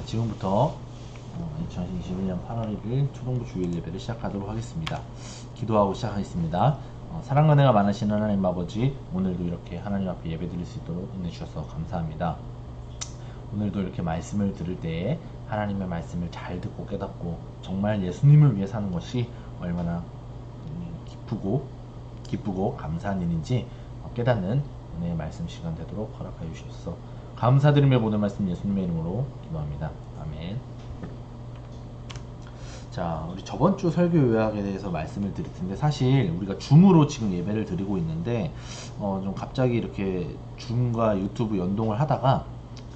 지금부터 2021년 8월 1일 초등부 주일 예배를 시작하도록 하겠습니다. 기도하고 시작하겠습니다. 사랑과 은혜가 많으신 하나님 아버지, 오늘도 이렇게 하나님 앞에 예배 드릴 수 있도록 은혜 주셔서 감사합니다. 오늘도 이렇게 말씀을 들을 때에 하나님의 말씀을 잘 듣고 깨닫고 정말 예수님을 위해 사는 것이 얼마나 기쁘고 감사한 일인지 깨닫는 은혜의 말씀 시간 되도록 허락하여 주셔서 감사드리며 모든 말씀 예수님의 이름으로 기도합니다. 아멘. 자, 우리 저번 주 설교 요약에 대해서 말씀을 드릴 텐데, 사실 우리가 줌으로 지금 예배를 드리고 있는데 좀 갑자기 이렇게 줌과 유튜브 연동을 하다가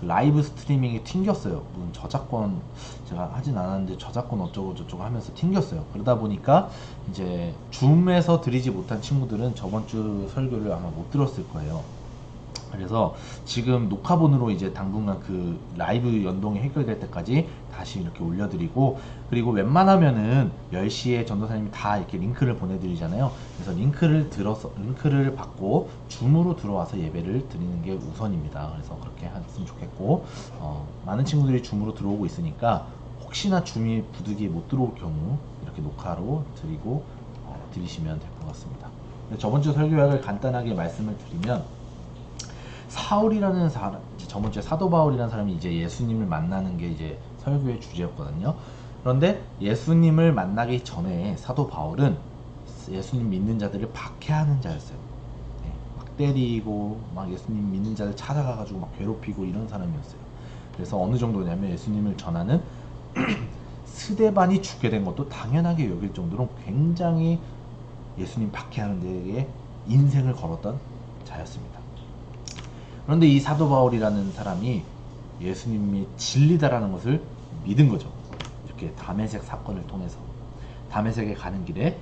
그 라이브 스트리밍이 튕겼어요. 무슨 저작권, 제가 하진 않았는데 저작권 어쩌고 저쩌고 하면서 튕겼어요. 그러다 보니까 이제 줌에서 드리지 못한 친구들은 저번 주 설교를 아마 못 들었을 거예요. 그래서 지금 녹화본으로 이제 당분간 그 라이브 연동이 해결될 때까지 다시 이렇게 올려드리고, 그리고 웬만하면은 10시에 전도사님이 다 이렇게 링크를 보내드리잖아요. 그래서 링크를 받고 줌으로 들어와서 예배를 드리는 게 우선입니다. 그래서 그렇게 했으면 좋겠고, 많은 친구들이 줌으로 들어오고 있으니까 혹시나 줌이 부득이 못 들어올 경우 이렇게 녹화로 드리시면 될 것 같습니다. 저번 주 설교 요약을 간단하게 말씀을 드리면, 사울이라는 사람, 저번 주에 사도 바울이라는 사람이 이제 예수님을 만나는 게 이제 설교의 주제였거든요. 그런데 예수님을 만나기 전에 사도 바울은 예수님 믿는 자들을 박해하는 자였어요. 네, 막 때리고 막 예수님 믿는 자들 찾아가가지고 막 괴롭히고 이런 사람이었어요. 그래서 어느 정도냐면 예수님을 전하는 스데반이 죽게 된 것도 당연하게 여길 정도로 굉장히 예수님 박해하는 데에 인생을 걸었던 자였습니다. 그런데 이 사도 바울이라는 사람이 예수님이 진리다라는 것을 믿은 거죠. 이렇게 다메섹 사건을 통해서 다메섹에 가는 길에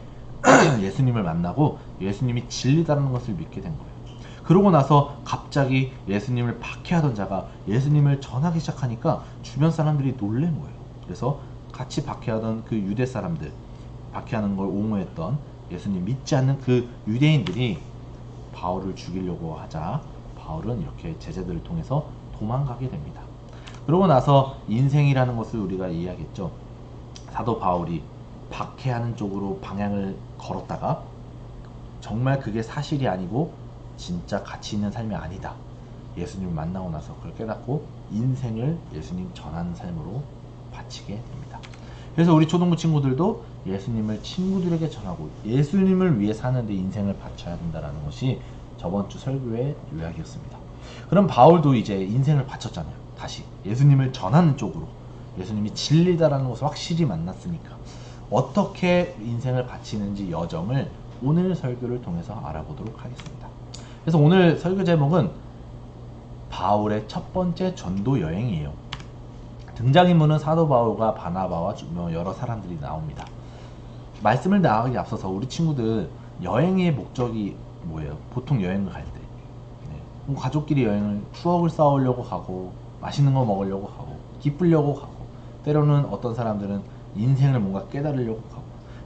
예수님을 만나고 예수님이 진리다라는 것을 믿게 된 거예요. 그러고 나서 갑자기 예수님을 박해하던 자가 예수님을 전하기 시작하니까 주변 사람들이 놀란 거예요. 그래서 같이 박해하던 그 유대 사람들, 박해하는 걸 옹호했던 예수님 믿지 않는 그 유대인들이 바울을 죽이려고 하자 바울은 이렇게 제자들을 통해서 도망가게 됩니다. 그러고 나서 인생이라는 것을 우리가 이해하겠죠. 사도 바울이 박해하는 쪽으로 방향을 걸었다가 정말 그게 사실이 아니고 진짜 가치 있는 삶이 아니다, 예수님을 만나고 나서 그걸 깨닫고 인생을 예수님 전하는 삶으로 바치게 됩니다. 그래서 우리 초등부 친구들도 예수님을 친구들에게 전하고 예수님을 위해 사는데 인생을 바쳐야 된다는 것이 저번 주 설교의 요약이었습니다. 그럼 바울도 이제 인생을 바쳤잖아요. 다시 예수님을 전하는 쪽으로, 예수님이 진리다라는 것을 확실히 만났으니까 어떻게 인생을 바치는지 여정을 오늘 설교를 통해서 알아보도록 하겠습니다. 그래서 오늘 설교 제목은 바울의 첫 번째 전도 여행이에요. 등장인물은 사도 바울과 바나바와 여러 사람들이 나옵니다. 말씀을 나가기 앞서서 우리 친구들 여행의 목적이 뭐예요? 보통 여행을 갈 때 가족끼리 여행을 추억을 쌓으려고 가고, 맛있는 거 먹으려고 가고, 기쁘려고 가고, 때로는 어떤 사람들은 인생을 뭔가 깨달으려고 가고,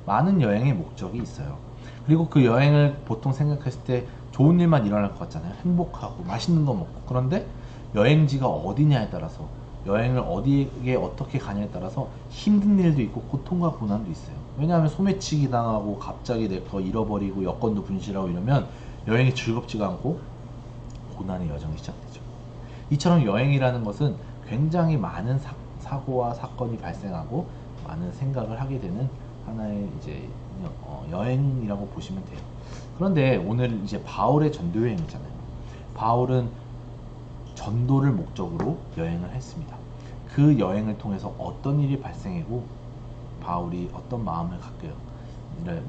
많은 여행의 목적이 있어요. 그리고 그 여행을 보통 생각했을 때 좋은 일만 일어날 것 같잖아요. 행복하고 맛있는 거 먹고. 그런데 여행지가 어디냐에 따라서, 여행을 어디에 어떻게 가냐에 따라서 힘든 일도 있고 고통과 고난도 있어요. 왜냐하면 소매치기 당하고 갑자기 내 거 잃어버리고 여권도 분실하고 이러면 여행이 즐겁지가 않고 고난의 여정이 시작되죠. 이처럼 여행이라는 것은 굉장히 많은 사고와 사건이 발생하고 많은 생각을 하게 되는 하나의 이제 여행이라고 보시면 돼요. 그런데 오늘 이제 바울의 전도 여행이잖아요. 바울은 전도를 목적으로 여행을 했습니다. 그 여행을 통해서 어떤 일이 발생하고 바울이 어떤 마음을 갖게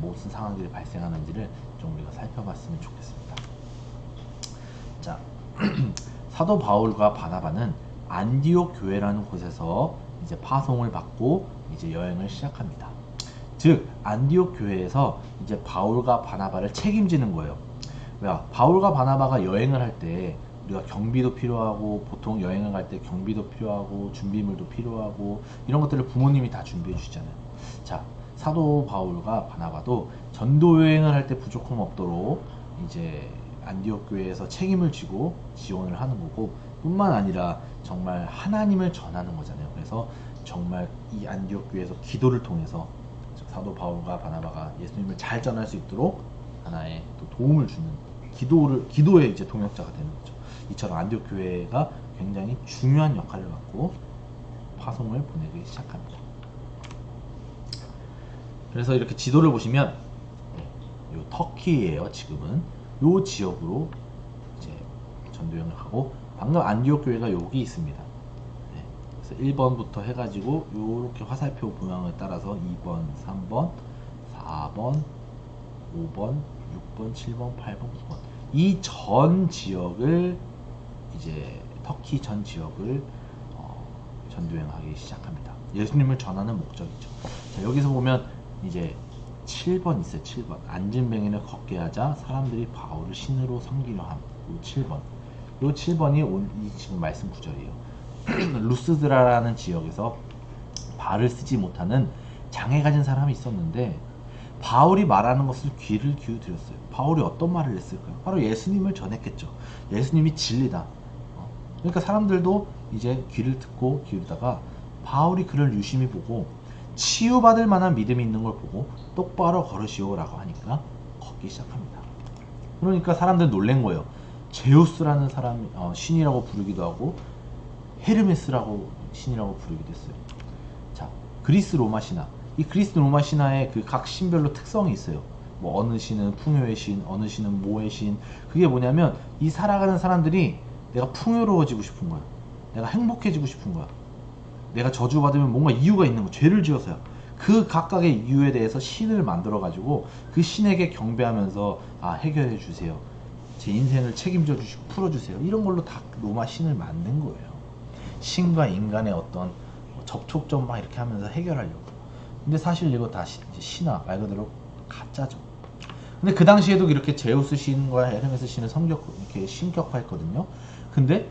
무슨 상황들이 발생하는지를 좀 우리가 살펴봤으면 좋겠습니다. 자, 사도 바울과 바나바는 안디옥 교회라는 곳에서 이제 파송을 받고 이제 여행을 시작합니다. 즉 안디옥 교회에서 이제 바울과 바나바를 책임지는 거예요. 왜? 바울과 바나바가 여행을 할 때 우리가 경비도 필요하고, 보통 여행을 갈 때 경비도 필요하고 준비물도 필요하고 이런 것들을 부모님이 다 준비해 주시잖아요. 자, 사도 바울과 바나바도 전도 여행을 할 때 부족함 없도록 이제 안디옥 교회에서 책임을 지고 지원을 하는 거고, 뿐만 아니라 정말 하나님을 전하는 거잖아요. 그래서 정말 이 안디옥 교회에서 기도를 통해서 사도 바울과 바나바가 예수님을 잘 전할 수 있도록 하나의 또 도움을 주는 기도의 이제 동역자가 되는 거죠. 이처럼 안디옥 교회가 굉장히 중요한 역할을 맡고 파송을 보내기 시작합니다. 그래서 이렇게 지도를 보시면 요 터키예요. 지금은 요 지역으로 이제 전도여행을 하고, 방금 안디옥 교회가 여기 있습니다. 네. 그래서 1번부터 해가지고 요렇게 화살표 모양을 따라서 2번, 3번, 4번, 5번, 6번, 7번, 8번, 9번 이 전 지역을 이제 터키 전 지역을 전도여행하기 시작합니다. 예수님을 전하는 목적이죠. 자, 여기서 보면 이제 7번 있어요. 7번 안진뱅이를 걷게 하자 사람들이 바울을 신으로 섬기려 함. 요 7번 요 7번이 이 지금 말씀 구절이에요. 루스드라라는 지역에서 발을 쓰지 못하는 장애 가진 사람이 있었는데 바울이 말하는 것을 귀를 기울였어요. 바울이 어떤 말을 했을까요? 바로 예수님을 전했겠죠. 예수님이 진리다. 그러니까 사람들도 이제 귀를 듣고 기울이다가 바울이 그를 유심히 보고 치유받을 만한 믿음이 있는 걸 보고 똑바로 걸으시오 라고 하니까 걷기 시작합니다. 그러니까 사람들 놀란 거예요. 제우스라는 사람이 신이라고 부르기도 하고 헤르메스라고 신이라고 부르기도 했어요. 자, 그리스 로마 신화. 이 그리스 로마 신화의 그 각 신별로 특성이 있어요. 뭐 어느 신은 풍요의 신, 어느 신은 모의 신. 그게 뭐냐면 이 살아가는 사람들이 내가 풍요로워지고 싶은 거야. 내가 행복해지고 싶은 거야. 내가 저주받으면 뭔가 이유가 있는 거, 죄를 지어서야. 그 각각의 이유에 대해서 신을 만들어 가지고 그 신에게 경배하면서 해결해 주세요. 제 인생을 책임져 주시고 풀어 주세요. 이런 걸로 다 로마 신을 만든 거예요. 신과 인간의 어떤 접촉점 막 이렇게 하면서 해결하려고. 근데 사실 이거 다 신화 말 그대로 가짜죠. 근데 그 당시에도 이렇게 제우스 신과 헤르메스 신을 이렇게 신격화했거든요. 근데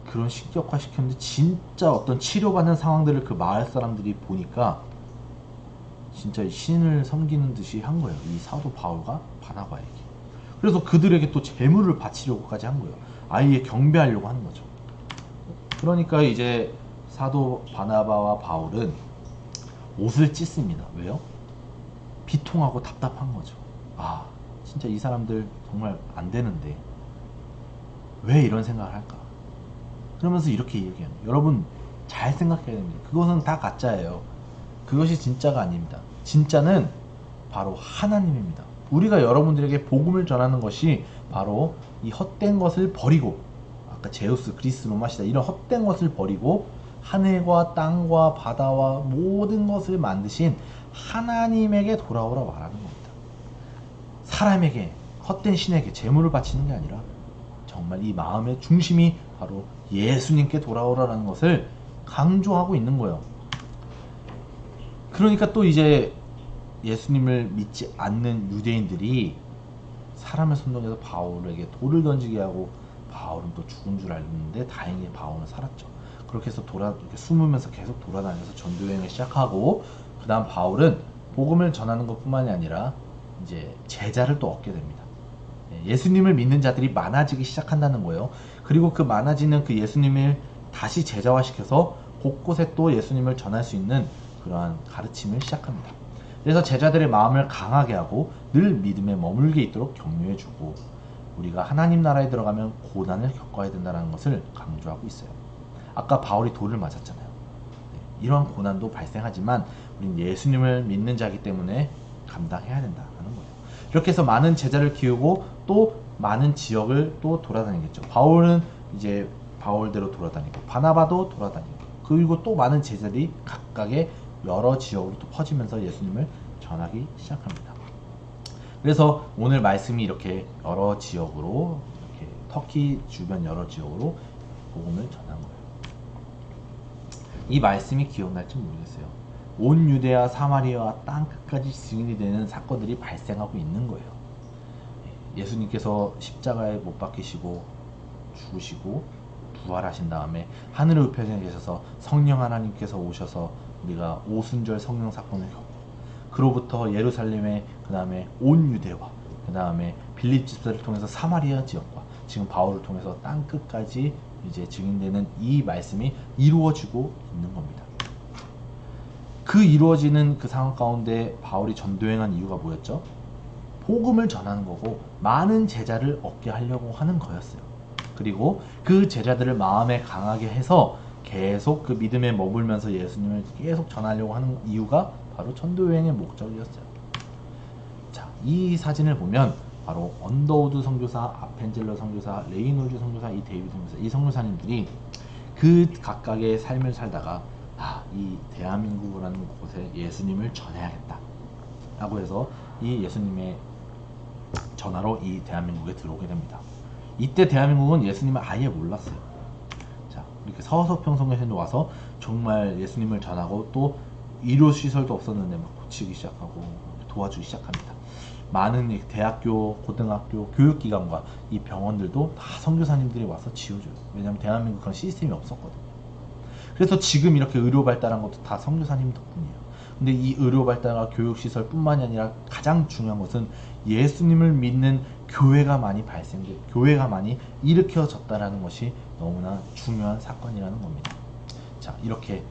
그런 신격화 시켰는데 진짜 어떤 치료받는 상황들을 그 마을 사람들이 보니까 진짜 신을 섬기는 듯이 한 거예요. 이 사도 바울과 바나바에게. 그래서 그들에게 또 재물을 바치려고까지 한 거예요. 아예 경배하려고 하는 거죠. 그러니까 이제 사도 바나바와 바울은 옷을 찢습니다. 왜요? 비통하고 답답한 거죠. 진짜 이 사람들 정말 안 되는데 왜 이런 생각을 할까? 그러면서 이렇게 얘기해요. 여러분 잘 생각해야 됩니다. 그것은 다 가짜예요. 그것이 진짜가 아닙니다. 진짜는 바로 하나님입니다. 우리가 여러분들에게 복음을 전하는 것이 바로 이 헛된 것을 버리고, 아까 제우스, 그리스, 로마 시대 이런 헛된 것을 버리고 하늘과 땅과 바다와 모든 것을 만드신 하나님에게 돌아오라 말하는 겁니다. 사람에게, 헛된 신에게 재물을 바치는 게 아니라 정말 이 마음의 중심이 바로 예수님께 돌아오라는 것을 강조하고 있는 거예요. 그러니까 또 이제 예수님을 믿지 않는 유대인들이 사람을 선동해서 바울에게 돌을 던지게 하고 바울은 또 죽은 줄 알았는데 다행히 바울은 살았죠. 그렇게 해서 이렇게 숨으면서 계속 돌아다녀서 전도여행을 시작하고, 그 다음 바울은 복음을 전하는 것뿐만이 아니라 이제 제자를 또 얻게 됩니다. 예수님을 믿는 자들이 많아지기 시작한다는 거예요. 그리고 그 많아지는 그 예수님을 다시 제자화시켜서 곳곳에 또 예수님을 전할 수 있는 그러한 가르침을 시작합니다. 그래서 제자들의 마음을 강하게 하고 늘 믿음에 머물게 있도록 격려해주고, 우리가 하나님 나라에 들어가면 고난을 겪어야 된다는 것을 강조하고 있어요. 아까 바울이 돌을 맞았잖아요. 이러한 고난도 발생하지만 우린 예수님을 믿는 자이기 때문에 감당해야 된다는 거예요. 이렇게 해서 많은 제자를 키우고 또 많은 지역을 또 돌아다니겠죠. 바울은 이제 바울대로 돌아다니고 바나바도 돌아다니고, 그리고 또 많은 제자들이 각각의 여러 지역으로 또 퍼지면서 예수님을 전하기 시작합니다. 그래서 오늘 말씀이 이렇게 여러 지역으로, 이렇게 터키 주변 여러 지역으로 복음을 전한 거예요. 이 말씀이 기억날지 모르겠어요. 온 유대와 사마리아와 땅 끝까지 증인이 되는 사건들이 발생하고 있는 거예요. 예수님께서 십자가에 못 박히시고 죽으시고 부활하신 다음에 하늘의 우편에 계셔서 성령 하나님께서 오셔서 우리가 오순절 성령 사건을 겪고, 그로부터 예루살렘에, 그 다음에 온 유대와, 그 다음에 빌립 집사를 통해서 사마리아 지역과, 지금 바울을 통해서 땅 끝까지 이제 증인되는 이 말씀이 이루어지고 있는 겁니다. 그 이루어지는 그 상황 가운데 바울이 전도행한 이유가 뭐였죠? 복음을 전하는 거고 많은 제자를 얻게 하려고 하는 거였어요. 그리고 그 제자들을 마음에 강하게 해서 계속 그 믿음에 머물면서 예수님을 계속 전하려고 하는 이유가 바로 전도여행의 목적이었어요. 자, 이 사진을 보면 바로 언더우드 선교사, 아펜젤러 선교사, 레이놀즈 선교사, 이 데이비드 선교사, 이 선교사님들이 그 각각의 삶을 살다가 이 대한민국이라는 곳에 예수님을 전해야겠다 라고 해서 이 예수님의 전화로 이 대한민국에 들어오게 됩니다. 이때 대한민국은 예수님을 아예 몰랐어요. 자, 이렇게 서서평성에서 와서 정말 예수님을 전하고 또 의료시설도 없었는데 막 고치기 시작하고 도와주기 시작합니다. 많은 대학교, 고등학교, 교육기관과 이 병원들도 다 선교사님들이 와서 지어줘요. 왜냐하면 대한민국 그런 시스템이 없었거든요. 그래서 지금 이렇게 의료 발달한 것도 다 선교사님 덕분이에요. 근데 이 의료 발달과 교육시설 뿐만이 아니라 가장 중요한 것은 예수님을 믿는 교회가 많이 교회가 많이 일으켜졌다라는 것이 너무나 중요한 사건이라는 겁니다. 자, 이렇게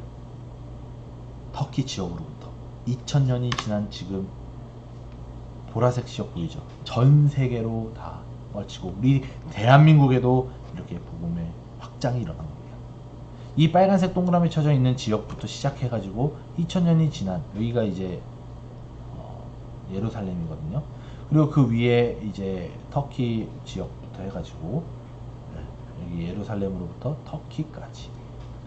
터키 지역으로부터 2000년이 지난 지금 보라색 지역 보이죠? 전 세계로 다 뻗치고 우리 대한민국에도 이렇게 복음의 확장이 일어난 겁니다. 이 빨간색 동그라미 쳐져 있는 지역부터 시작해가지고 2000년이 지난 여기가 이제 예루살렘이거든요. 그리고 그 위에 이제 터키 지역부터 해가지고 여기 예루살렘으로부터 터키까지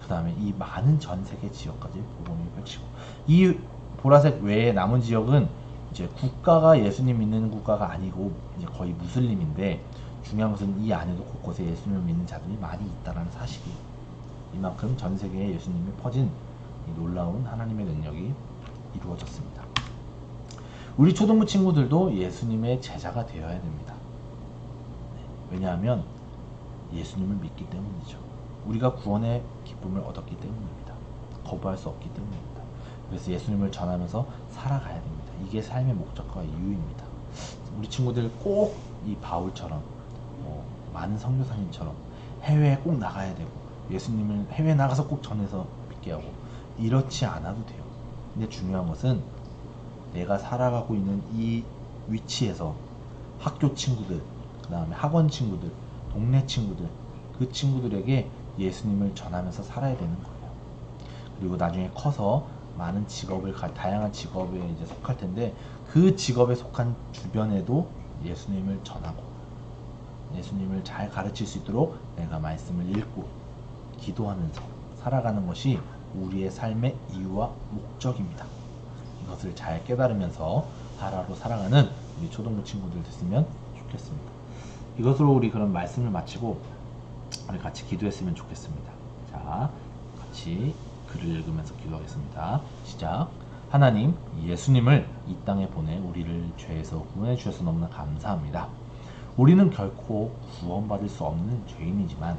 그 다음에 이 많은 전 세계 지역까지 복음이 펼치고 이 보라색 외에 남은 지역은 이제 국가가 예수님 믿는 국가가 아니고 이제 거의 무슬림인데 중요한 것은 이 안에도 곳곳에 예수님을 믿는 자들이 많이 있다는 사실이에요. 이만큼 전 세계에 예수님이 퍼진 이 놀라운 하나님의 능력이 이루어졌습니다. 우리 초등부 친구들도 예수님의 제자가 되어야 됩니다. 왜냐하면 예수님을 믿기 때문이죠. 우리가 구원의 기쁨을 얻었기 때문입니다. 거부할 수 없기 때문입니다. 그래서 예수님을 전하면서 살아가야 됩니다. 이게 삶의 목적과 이유입니다. 우리 친구들 꼭 이 바울처럼 많은 선교사님처럼 해외에 꼭 나가야 되고 예수님을 해외에 나가서 꼭 전해서 믿게 하고 이렇지 않아도 돼요. 근데 중요한 것은 내가 살아가고 있는 이 위치에서 학교 친구들, 그 다음에 학원 친구들, 동네 친구들, 그 친구들에게 예수님을 전하면서 살아야 되는 거예요. 그리고 나중에 커서 많은 직업을 다양한 직업에 이제 속할 텐데 그 직업에 속한 주변에도 예수님을 전하고 예수님을 잘 가르칠 수 있도록 내가 말씀을 읽고 기도하면서 살아가는 것이 우리의 삶의 이유와 목적입니다. 이것을 잘 깨달으면서 하루하루 살아가는 우리 초등부 친구들 됐으면 좋겠습니다. 이것으로 우리 그런 말씀을 마치고 우리 같이 기도했으면 좋겠습니다. 자, 같이 글을 읽으면서 기도하겠습니다. 시작. 하나님, 예수님을 이 땅에 보내 우리를 죄에서 구원해 주셔서 너무나 감사합니다. 우리는 결코 구원받을 수 없는 죄인이지만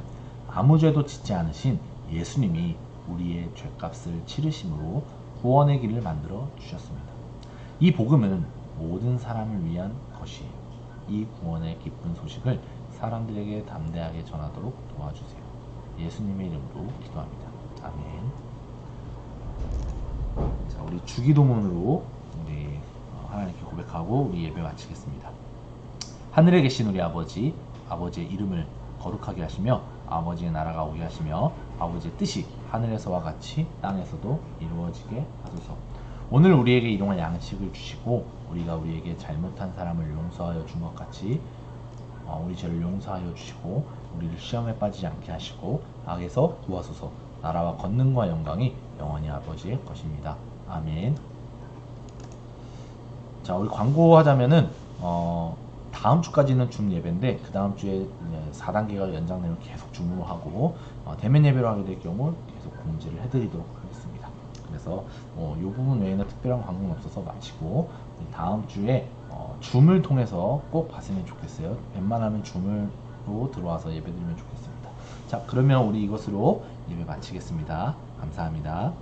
아무 죄도 짓지 않으신 예수님이 우리의 죄값을 치르심으로 구원의 길을 만들어 주셨습니다. 이 복음은 모든 사람을 위한 것이에요. 이 구원의 기쁜 소식을 사람들에게 담대하게 전하도록 도와주세요. 예수님의 이름으로 기도합니다. 아멘. 자, 우리 주기도문으로 우리 하나님께 고백하고 우리 예배 마치겠습니다. 하늘에 계신 우리 아버지, 아버지의 이름을 거룩하게 하시며 아버지의 나라가 오게 하시며 아버지의 뜻이 하늘에서와 같이 땅에서도 이루어지게 하소서. 오늘 우리에게 일용할 양식을 주시고 우리가 우리에게 잘못한 사람을 용서하여 준 것 같이 우리 죄를 용서하여 주시고 우리를 시험에 빠지지 않게 하시고 악에서 구하소서. 나라와 권능과 영광이 영원히 아버지의 것입니다. 아멘. 자, 우리 광고하자면은 다음 주까지는 줌 예배인데 그 다음 주에 4단계가 연장되면 계속 줌으로 하고 대면 예배로 하게 될 경우 계속 공지를 해드리도록 하겠습니다. 그래서 이 부분 외에는 특별한 광고는 없어서 마치고 다음 주에 줌을 통해서 꼭 봤으면 좋겠어요. 웬만하면 줌으로 들어와서 예배 드리면 좋겠습니다. 자, 그러면 우리 이것으로 예배 마치겠습니다. 감사합니다.